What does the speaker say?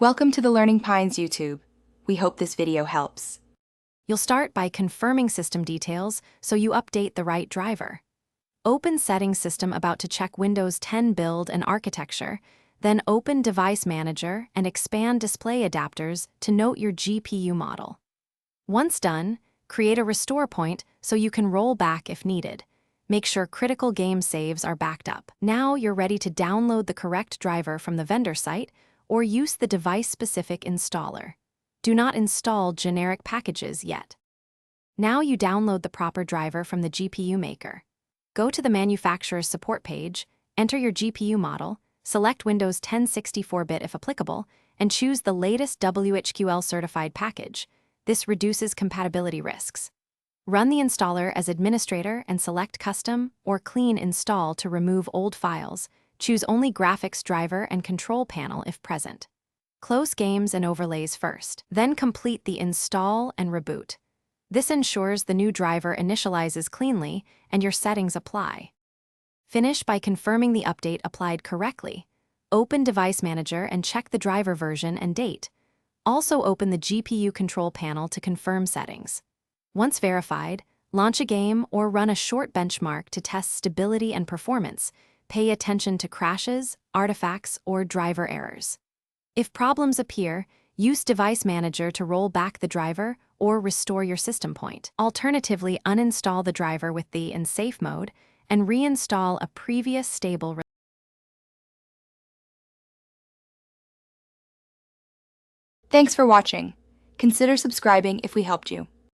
Welcome to the Learning Pines YouTube. We hope this video helps. You'll start by confirming system details so you update the right driver. Open Settings System about to check Windows 10 build and architecture, then open Device Manager and expand display adapters to note your GPU model. Once done, create a restore point so you can roll back if needed. Make sure critical game saves are backed up. Now you're ready to download the correct driver from the vendor site or use the device-specific installer. Do not install generic packages yet. Now you download the proper driver from the GPU maker. Go to the manufacturer's support page, enter your GPU model, select Windows 10 64-bit if applicable, and choose the latest WHQL certified package. This reduces compatibility risks. Run the installer as administrator and select Custom or Clean Install to remove old files. Choose only graphics driver and control panel if present. Close games and overlays first, then complete the install and reboot. This ensures the new driver initializes cleanly and your settings apply. Finish by confirming the update applied correctly. Open Device Manager and check the driver version and date. Also open the GPU control panel to confirm settings. Once verified, launch a game or run a short benchmark to test stability and performance. Pay attention to crashes, artifacts, or driver errors. If problems appear, use Device Manager to roll back the driver or restore your system point. Alternatively, uninstall the driver with the in safe mode and reinstall a previous stable. Thanks for watching. Consider subscribing if we helped you.